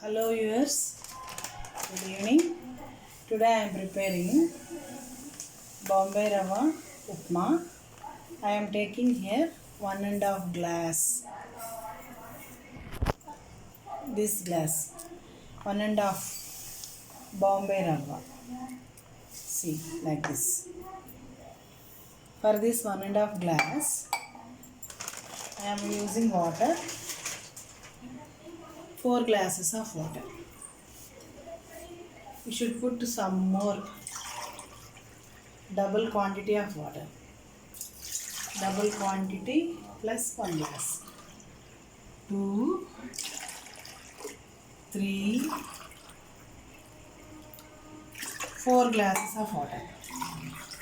Hello viewers, good evening. Today I am preparing Bombay Rava Upma. I am taking here 1.5 glass. This glass 1.5 Bombay Rava. See, like this. For this 1.5 glass, I am using water. 4 glasses of water. You should put some more, double quantity of water. Double quantity plus 1 glass. 2, 3, 4 glasses of water.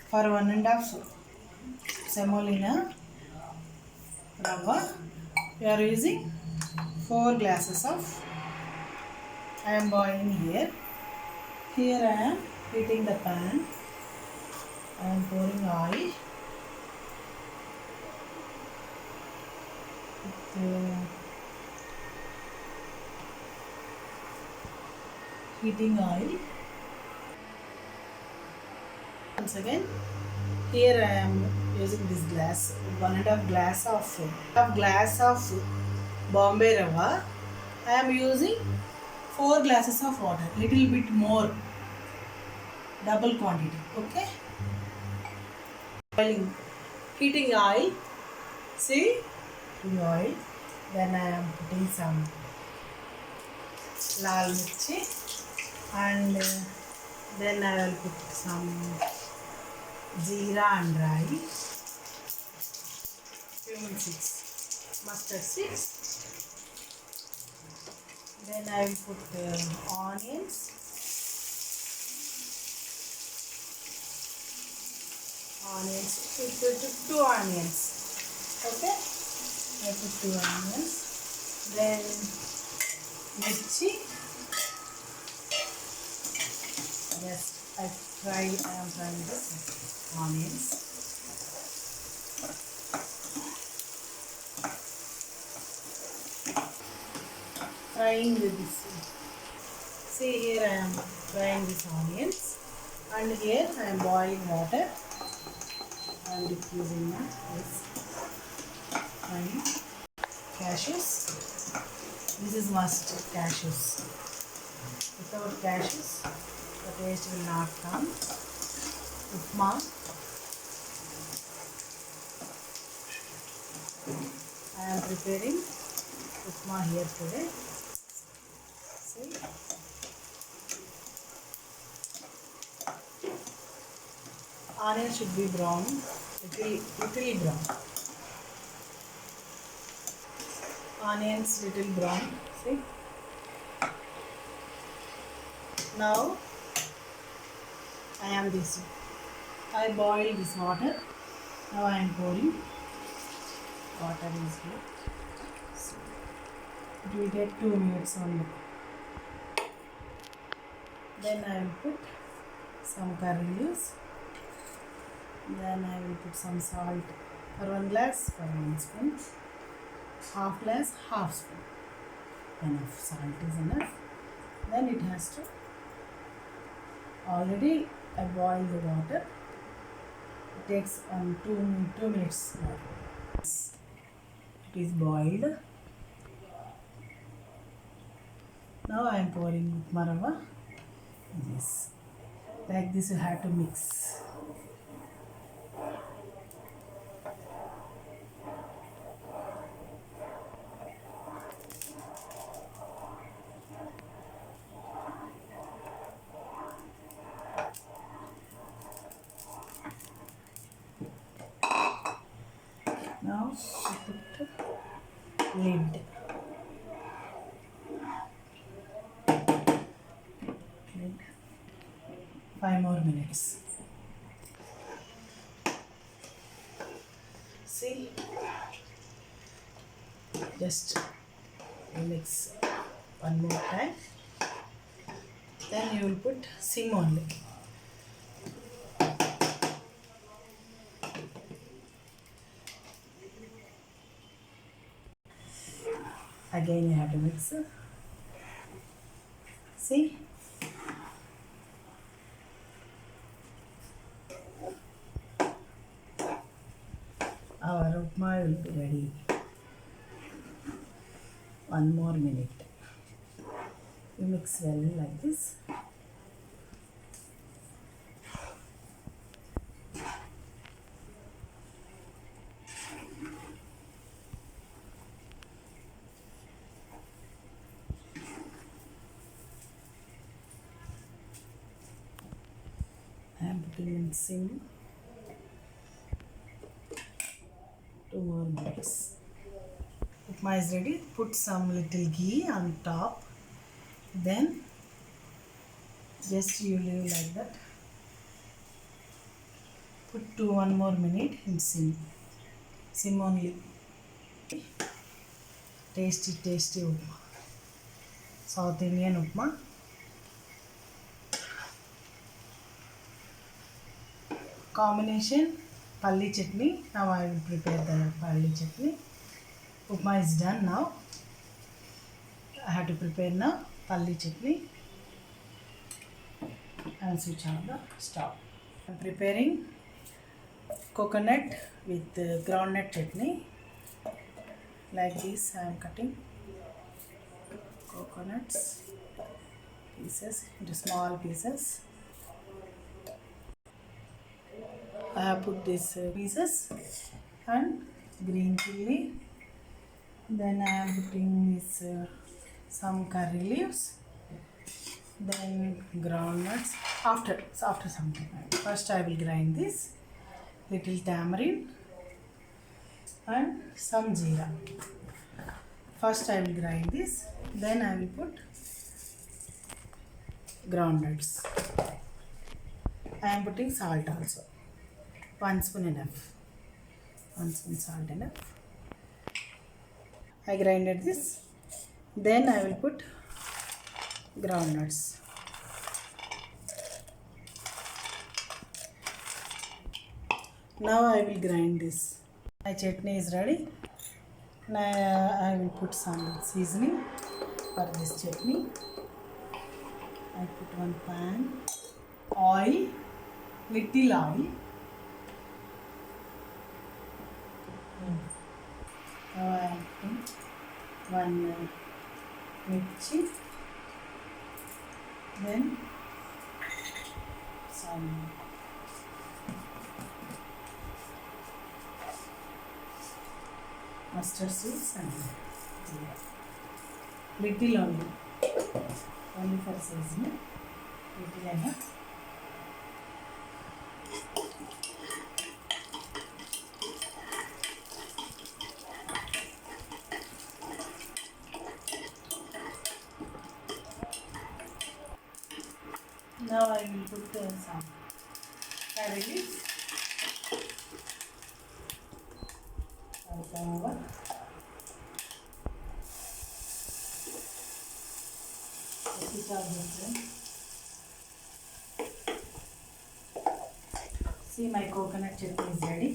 For 1.5 semolina rava, we are using 4 glasses of. I am boiling here. Here I am heating the pan. I am pouring oil. Heating oil. Once again, here I am using this glass, 1.5 glass of Bombay Rava. I am using 4 glasses of water, little bit more, double quantity. Okay. Boiling, heating oil. See, heating oil. Then I am putting some lal mirchi, and then I will put some jeera and rai, cumin seeds, mustard seeds. Then I will put onions, two onions. Okay, I put 2 onions. Then mirchi. Yes, I am frying this onions. Frying with this. See, here I am frying these onions, and here I am boiling water. I am diffusing this. Frying cashews. This is must cashews. Without cashews, the taste will not come. Upma. I am preparing upma here today. See, onion should be brown, little brown. Onions little brown. See. Now I am this. I boil this water. Now I am pouring. Water is here. So it will take 2 minutes only. Then I will put some curry leaves. Then I will put some salt. For 1 glass, for 1 spoon. Half glass, half spoon. Enough. Salt is enough. Then it has to. Already I boiled the water. It takes 2 minutes more. It is boiled. Now I am pouring upma rava. Yes. Like this you have to mix. Now I put lid. 5 more minutes. See, just mix 1 more time. Then you will put sim only. Again you have to mix. See, our upma will be ready. One more minute. You mix well like this. I am putting in sim. 2 more minutes. Upma is ready. Put some little ghee on top. Then just you leave like that. Put 1 more minute in sim. Sim only. Tasty, tasty upma. South Indian upma. Combination palli chutney. Now I will prepare the palli chutney. Upma is done now. I have to prepare now palli chutney. I will switch on the stove. I am preparing coconut with groundnut chutney. Like this I am cutting coconuts pieces into small pieces. I have put these pieces and green chilli. Then I am putting this some curry leaves. Then groundnuts. After some time. First I will grind this little tamarind and some jeera. First I will grind this. Then I will put groundnuts. I am putting salt also. 1 spoon enough. 1 spoon salt enough. I grinded this. Then I will put groundnuts. Now I will grind this. My chutney is ready. Now I will put some seasoning for this chutney. I put one pan, oil, little oil. Now I am putting one mirchi, then some mustard seeds and little only for seasoning, little enough. Now I will put some curry leaves. Over. See, my coconut chutney is ready.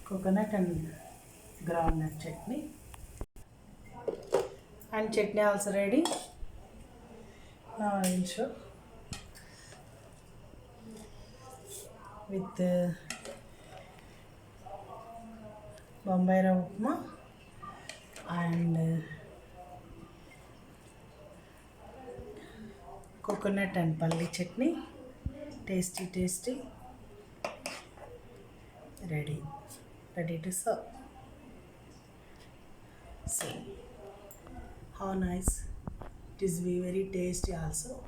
Coconut and groundnut chutney. And chutney also ready. Now I will show with Bombay Rava Upma and coconut and palli chutney. Tasty, tasty. Ready to serve. See how nice it is. Be very tasty also.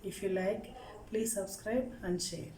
If you like, please subscribe and share.